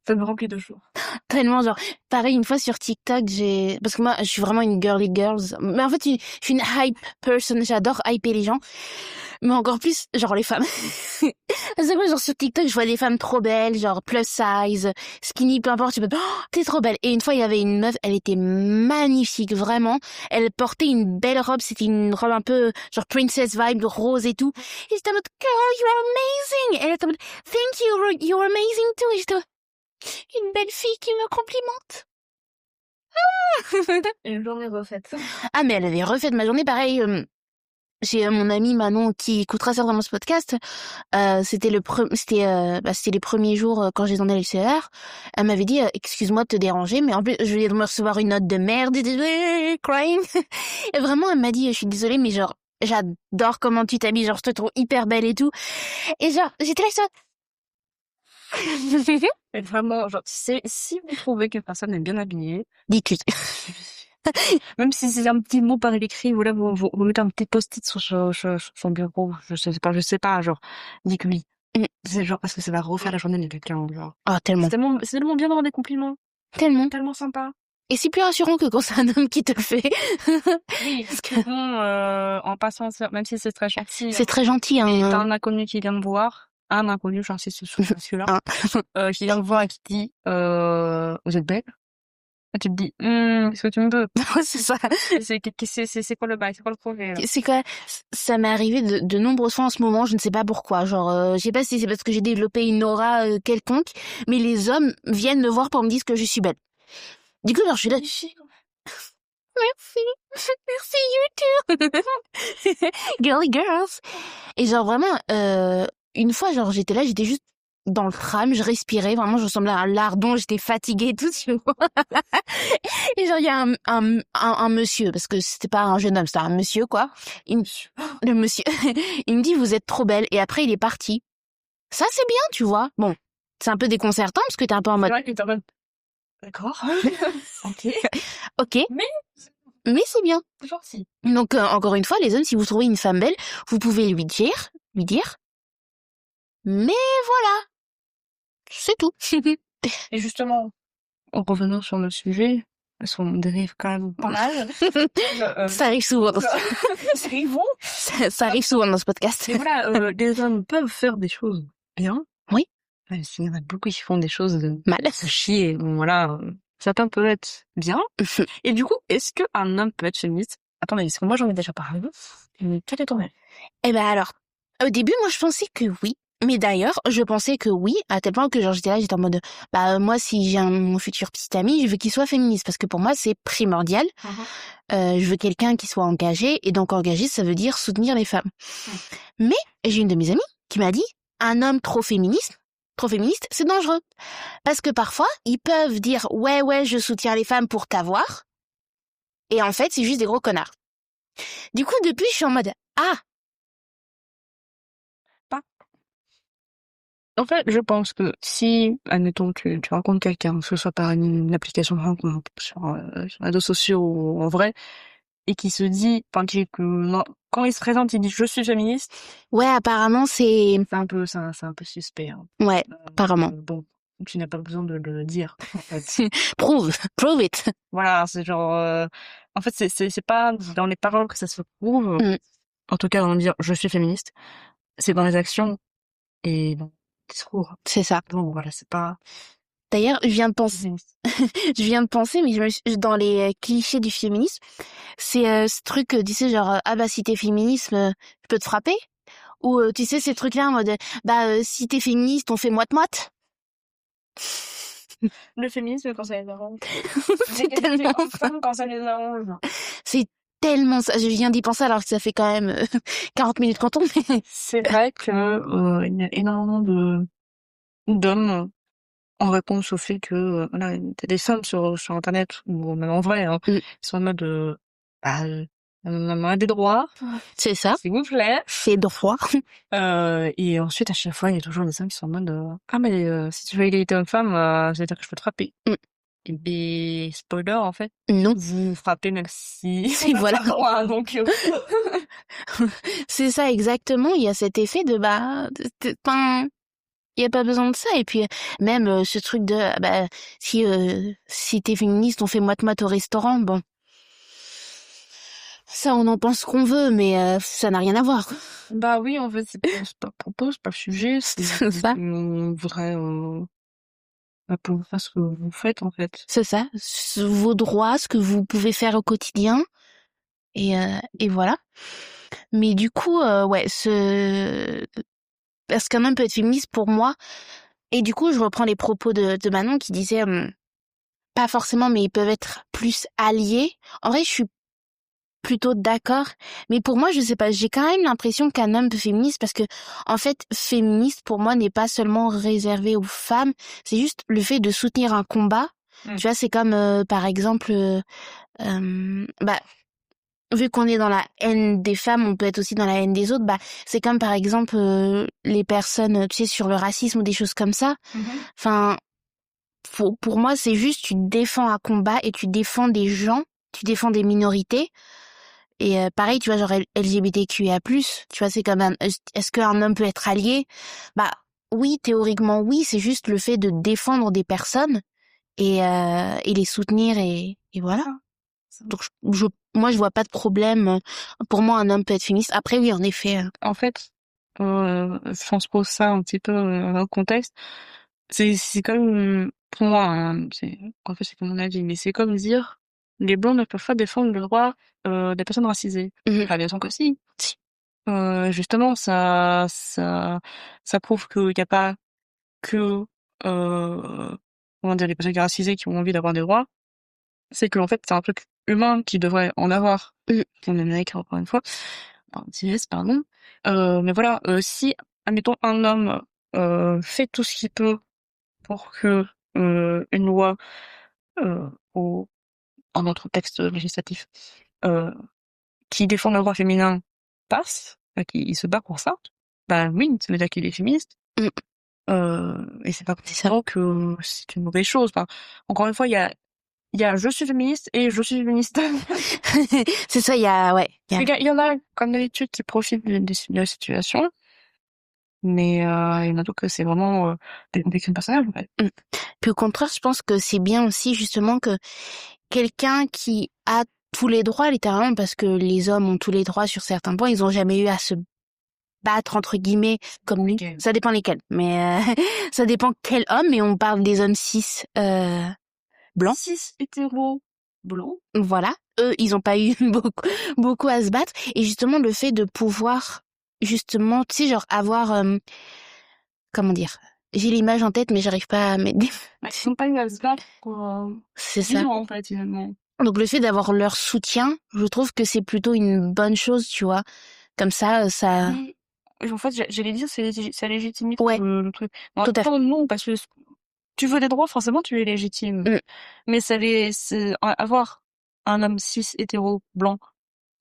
Ça me remplit de joie. Tellement, genre, pareil, une fois sur TikTok, parce que moi, je suis vraiment une girly girls. Mais en fait, je suis une hype person. J'adore hyper les gens. Mais encore plus, genre, les femmes. C'est quoi, genre, sur TikTok, je vois des femmes trop belles, genre, plus size, skinny, peu importe, oh, t'es trop belle. Et une fois, il y avait une meuf, elle était magnifique, vraiment. Elle portait une belle robe, c'était une robe un peu, genre, princess vibe, rose et tout. Et j'étais en mode, girl, you're amazing. Et elle était en mode, thank you, you're amazing too. Et j'étais en mode, une belle fille qui me complimente. Une journée refaite. Ah, mais elle avait refait ma journée, pareil. J'ai mon amie Manon qui écoutera certainement ce podcast. C'était les premiers jours quand j'étais dans le LCR. Elle m'avait dit excuse-moi de te déranger, mais en plus je venais de me recevoir une note de merde, crying. Et vraiment elle m'a dit je suis désolée, mais genre j'adore comment tu t'habilles, genre je te trouve hyper belle et tout. Et genre j'étais là ça. Et vraiment, genre, si vous trouvez qu'une personne est bien habillée, dites-lui. Même si c'est un petit mot par écrit, voilà, vous mettez un petit post-it sur son bureau, je sais pas, genre, dites-lui. C'est genre, parce que ça va refaire la journée de quelqu'un, genre. Oh, tellement. C'est tellement bien d'avoir des compliments. Tellement Sympa. Et c'est plus rassurant que quand c'est un homme qui te le fait. Oui, parce que bon, en passant, même si c'est très gentil. C'est très gentil, hein. T'as un inconnu qui vient me voir. Un inconnu, j'insiste sur celui-là. Qui vient me voir et qui dit, vous êtes belle? Et tu te dis, est-ce que tu me veux? C'est ça. C'est quoi le bail? C'est quoi le projet? Là? C'est quoi? Ça m'est arrivé de nombreuses fois en ce moment, je ne sais pas pourquoi. Genre, je sais pas si c'est parce que j'ai développé une aura quelconque, mais les hommes viennent me voir pour me dire que je suis belle. Du coup, genre, je suis là. Merci, you too. Girly girls. Et genre, vraiment, une fois, genre, j'étais juste dans le tram, je respirais, vraiment, je ressemblais à un lardon, j'étais fatiguée, tout, tu vois. Et genre, il y a un monsieur, parce que c'était pas un jeune homme, c'était un monsieur, quoi. Le monsieur, il me dit, vous êtes trop belle, et après, il est parti. Ça, c'est bien, tu vois. Bon, c'est un peu déconcertant, parce que t'es un peu en mode... D'accord. Ok. Mais c'est bien. Gentil. Donc, encore une fois, les hommes, si vous trouvez une femme belle, vous pouvez lui dire. Mais voilà. C'est tout. Et justement, en revenant sur le sujet, parce qu'on dérive quand même pas mal. Ça arrive souvent. Ça arrive souvent dans ce podcast. Et voilà, les hommes peuvent faire des choses bien. Oui. Même s'il y en a beaucoup qui font des choses mal. Chier. Bon, voilà. Certains peuvent être bien. Et du coup, est-ce qu'un homme peut être féministe? Attendez, parce que moi j'en ai déjà parlé. Quel est ton avis? Eh ben alors, au début, moi je pensais que oui. Mais d'ailleurs, je pensais que oui, à tel point que genre j'étais en mode, moi si j'ai mon futur petit ami, je veux qu'il soit féministe parce que pour moi c'est primordial. Je veux quelqu'un qui soit engagé et donc engagé, ça veut dire soutenir les femmes. Mais j'ai une de mes amies qui m'a dit, un homme trop féministe, c'est dangereux parce que parfois ils peuvent dire ouais, je soutiens les femmes pour t'avoir, et en fait c'est juste des gros connards. Du coup depuis je suis en mode En fait, je pense que si, admettons, tu rencontres quelqu'un, que ce soit par une application de rencontre, sur les réseaux sociaux ou en vrai, et qui se dit, quand il se présente, il dit je suis féministe. Ouais, apparemment c'est un peu suspect. Hein. Ouais, apparemment. Bon, tu n'as pas besoin de le dire, en fait. Prove it. Voilà, c'est genre, en fait, c'est pas dans les paroles que ça se prouve. Mm. En tout cas, on dire je suis féministe. C'est dans les actions et dans le discours. C'est ça. Donc voilà, c'est pas D'ailleurs, je viens de penser, féministe. mais dans les clichés du féminisme, c'est ce truc, tu sais, genre, ah bah si t'es féministe, je peux te frapper. Ou tu sais, ces trucs-là en mode, si t'es féministe, on fait moite-moite. Le féminisme quand ça les arrange. C'est tellement ça. Quand ça les arrange. C'est tellement ça. Je viens d'y penser alors que ça fait quand même 40 minutes qu'on tourne. C'est vrai que il y a énormément d'hommes en réponse au fait que voilà, t'as des femmes sur internet ou même en vrai, hein, Mm. ils sont en mode on a des droits, C'est ça. s'il vous plaît. C'est droit. Et ensuite à chaque fois il y a toujours des hommes qui sont en mode ah mais si tu veux égalité homme-femme, ça veut dire que je peux te frapper. Mm. Et ben spoiler en fait, Non. vous frappez même si Et voilà. donc C'est ça exactement. Il y a cet effet de il y a pas besoin de ça. Et puis même ce truc de si t'es féministe, on fait moite-moite au restaurant. Bon, ça on en pense qu'on veut, mais ça n'a rien à voir. bah oui en fait c'est pas le propos, c'est pas le sujet, c'est ça. on voudrait pour faire ce que vous faites en fait. C'est ça. Vos droits, ce que vous pouvez faire au quotidien. Et voilà. Mais du coup, parce qu'un homme peut être féministe pour moi. Et du coup, je reprends les propos de Manon qui disait, pas forcément, mais ils peuvent être plus alliés. En vrai, je suis plutôt d'accord. Mais pour moi, je sais pas, j'ai quand même l'impression qu'un homme féministe, parce que, en fait, féministe, pour moi, n'est pas seulement réservé aux femmes. C'est juste le fait de soutenir un combat. Tu vois, c'est comme, par exemple, vu qu'on est dans la haine des femmes, on peut être aussi dans la haine des autres. C'est comme par exemple les personnes, tu sais, sur le racisme ou des choses comme ça. Enfin, pour moi, c'est juste tu défends un combat et tu défends des gens, tu défends des minorités. Et pareil, tu vois, genre LGBTQIA+, tu vois, c'est comme est-ce qu'un homme peut être allié? Oui, théoriquement oui, c'est juste le fait de défendre des personnes et les soutenir et voilà. Donc moi je vois pas de problème. Pour moi un homme peut être féministe. Après oui en effet. En fait, si on se pose ça un petit peu dans le contexte, c'est comme pour moi, hein, en fait c'est comme mon avis, mais c'est comme dire les blancs ne peuvent pas défendre le droit des personnes racisées. Enfin bien sûr que si. Justement ça prouve qu'il n'y a pas que comment dire les personnes racisées qui ont envie d'avoir des droits. C'est que en fait c'est un truc humain qui devrait en avoir. En Amérique encore une fois. Pardon. Mais voilà, si, admettons, un homme fait tout ce qu'il peut pour que une loi ou un autre texte législatif qui défend le droit féminin passe, qu'il se bat pour ça, bah oui, ça veut dire qu'il est féministe. Et c'est pas considérant que c'est une mauvaise chose. Enfin, encore une fois, il y a je suis féministe et je suis féministe. C'est ça, il y a. Il y en a, comme d'habitude, qui profitent de la situation. Mais il y en a d'autres que c'est vraiment des crimes personnels, en fait. Puis au contraire, je pense que c'est bien aussi justement que quelqu'un qui a tous les droits, littéralement, parce que les hommes ont tous les droits sur certains points, ils ont jamais eu à se battre entre guillemets comme lui. Okay. Ça dépend lesquels, mais ça dépend quel homme. Mais on parle des hommes cis blancs. Cis hétéros blancs. Voilà, eux, ils ont pas eu beaucoup à se battre. Et justement, le fait de pouvoir justement, tu sais, genre avoir comment dire. J'ai l'image en tête, mais j'arrive pas à mettre. Ils n'ont pas eu à se battre pour C'est ça. vivre, en fait, finalement. Donc le fait d'avoir leur soutien, je trouve que c'est plutôt une bonne chose, tu vois. Comme ça. Et en fait, j'allais dire, ça légitime le truc. Tout à fait. Non, parce que tu veux des droits, forcément, tu es légitime. Mais c'est avoir un homme cis hétéro blanc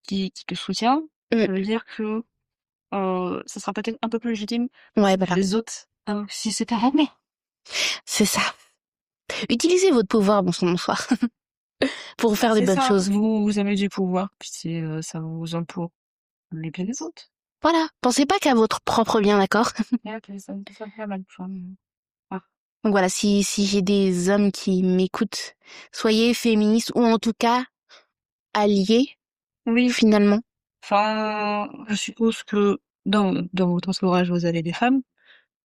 qui te soutient, ça veut dire que ça sera peut-être un peu plus légitime que les autres cis hétéros blancs. C'est ça. Utilisez votre pouvoir, bonsoir. Pour faire des bonnes choses. Vous avez du pouvoir, puis ça vous aide pour les biens des autres. Voilà. Pensez pas qu'à votre propre bien, d'accord? Donc voilà, si j'ai des hommes qui m'écoutent, soyez féministes ou en tout cas alliés Oui. finalement. Enfin, je suppose que dans votre entourage, vous avez des femmes.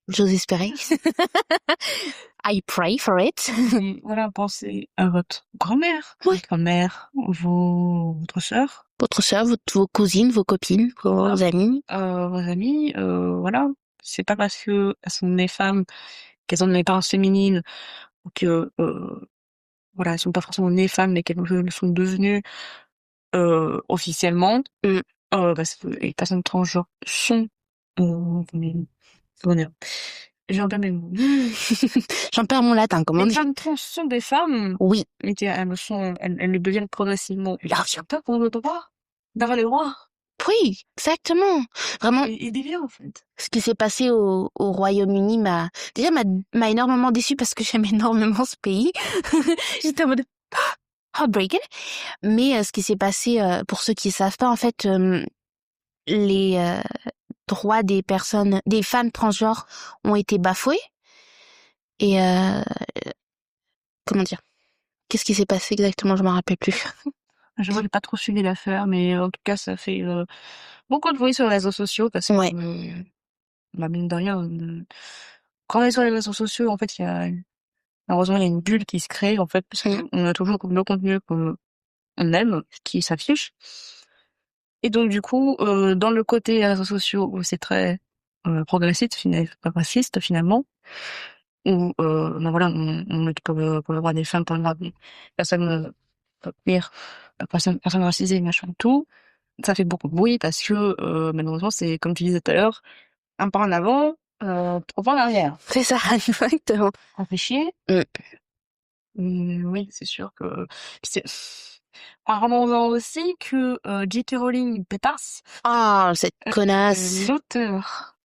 J'ose espérer. I pray for it. Et voilà, pensez à votre grand-mère, Ouais. votre mère, votre sœur, Votre sœur, vos cousines, vos copines, vos amis. vos amis, voilà. C'est pas parce que elles sont des femmes qu'elles ont une apparence féminine ou que voilà, elles sont pas forcément nées femmes mais qu'elles le sont devenues officiellement. Parce que les personnes transgenres sont comment dire, j'ai un peu mes mots. J'en perds mon latin, comment Les dire. femmes trans sont des femmes. Oui. Mais elles le deviennent progressivement. Il y a pas pour le droit d'avoir les droits. Oui, exactement. Vraiment, Et des liens, en fait. ce qui s'est passé au Royaume-Uni m'a énormément déçue parce que j'aime énormément ce pays. J'étais en mode heartbreaking. Mais ce qui s'est passé, pour ceux qui savent pas, en fait, les droits des femmes transgenres ont été bafoués. Et comment dire? Qu'est-ce qui s'est passé exactement? Je m'en rappelle plus. Je vois, j'ai pas trop suivi l'affaire, mais en tout cas, ça fait beaucoup de bruit sur les réseaux sociaux parce que, Ouais. bah, mine de rien, quand on est sur les réseaux sociaux, en fait, malheureusement, il y a une bulle qui se crée, en fait, parce qu'on a toujours le contenu qu'on aime, qui s'affiche. Et donc, du coup, dans le côté réseaux sociaux où c'est très progressiste, finalement, où, ben voilà, on lutte pour le droit des femmes, pour le droit des personnes queer, personnes racisées, machin, tout. Ça fait beaucoup de bruit parce que, malheureusement, c'est, comme tu disais tout à l'heure, un pas en avant, 3 pas en arrière. C'est ça, exactement. Ça fait chier. Oui, c'est sûr que c'est parlons-en aussi que J.K. Rowling pétasse. Ah, cette connasse. L'auteur,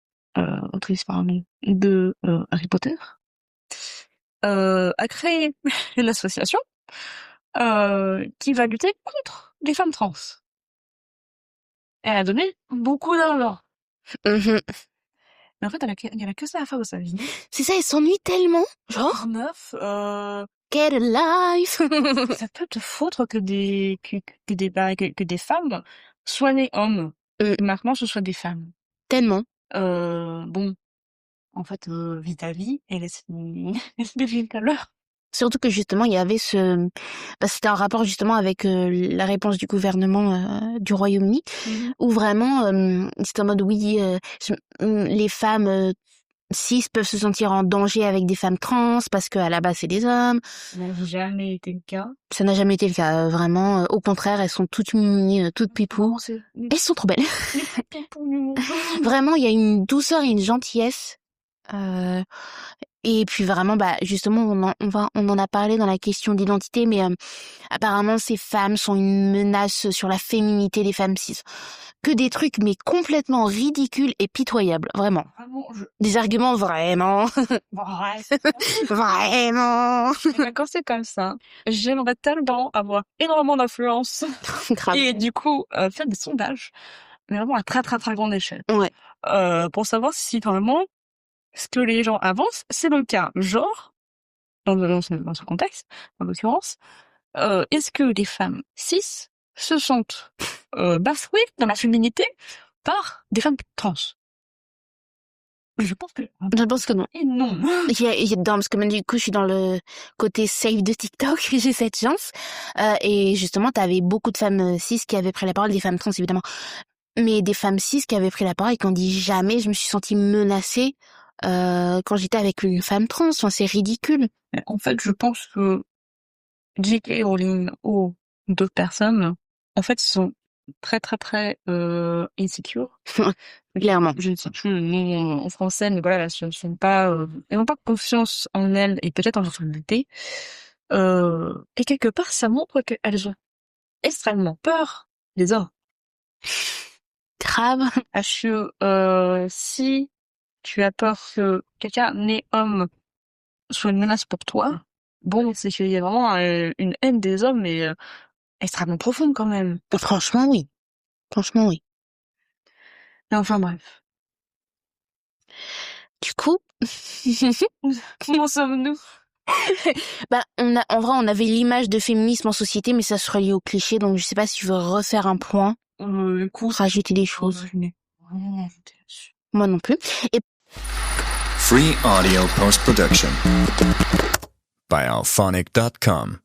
autrice pardon, de Harry Potter, a créé une association qui va lutter contre les femmes trans. Elle a donné beaucoup d'argent. Mais en fait, elle a que ça à faire de sa vie. C'est ça, elle s'ennuie tellement. Genre, Meuf, get a life. ça peut te foutre que des femmes soient nées hommes. Maintenant, ce soit des femmes. Tellement. Bon, en fait, vis ta vie et laisse les filles à l'heure. Surtout que justement, il y avait c'était un rapport justement avec la réponse du gouvernement du Royaume-Uni, où vraiment, c'était en mode oui, les femmes cis peuvent se sentir en danger avec des femmes trans parce qu'à la base c'est des hommes. Ça n'a jamais été le cas. Ça n'a jamais été le cas, vraiment. Au contraire, elles sont toutes mimi, toutes pipou. Elles sont trop belles. Vraiment, il y a une douceur et une gentillesse. Et puis vraiment, bah justement, on en a parlé dans la question d'identité, mais apparemment ces femmes sont une menace sur la féminité des femmes cis. Que des trucs mais complètement ridicules et pitoyables, vraiment. Vraiment, des arguments vraiment. Vraiment. Quand c'est comme ça, j'aimerais tellement avoir énormément d'influence. Grave. Et du coup, faire des sondages, mais vraiment à très très très grande échelle. Ouais. Pour savoir si vraiment ce que les gens avancent, c'est le cas. Genre, dans ce contexte, en l'occurrence, est-ce que les femmes cis se sentent bafouées dans la féminité par des femmes trans? Je pense que non. Et non. Parce que du coup, je suis dans le côté safe de TikTok, j'ai cette chance. Et justement, t'avais beaucoup de femmes cis qui avaient pris la parole, des femmes trans évidemment, mais des femmes cis qui avaient pris la parole et qui ont dit jamais je me suis sentie menacée quand j'étais avec une femme trans. Enfin, c'est ridicule. En fait, je pense que J.K. Rowling ou d'autres personnes, en fait, sont très très très insecure. Clairement. Je ne sais plus le nom en français, mais voilà, elles n'ont pas confiance en elles et peut-être en leur féminité. Et quelque part, ça montre qu'elles ont extrêmement peur des hommes. Grave. Parce que si tu as peur que quelqu'un né homme soit une menace pour toi, bon, c'est qu'il y a vraiment une haine des hommes, mais extrêmement profonde quand même. Franchement, oui. Franchement, oui. Mais enfin bref. Du coup, Comment sommes-nous? En vrai, on avait l'image de féminisme en société, mais ça se relie au cliché, donc je sais pas si tu veux refaire un point, Écoute, rajouter des choses. je n'ai rien ajouté là-dessus. Moi non plus. Et Free audio post production by alphonic.com.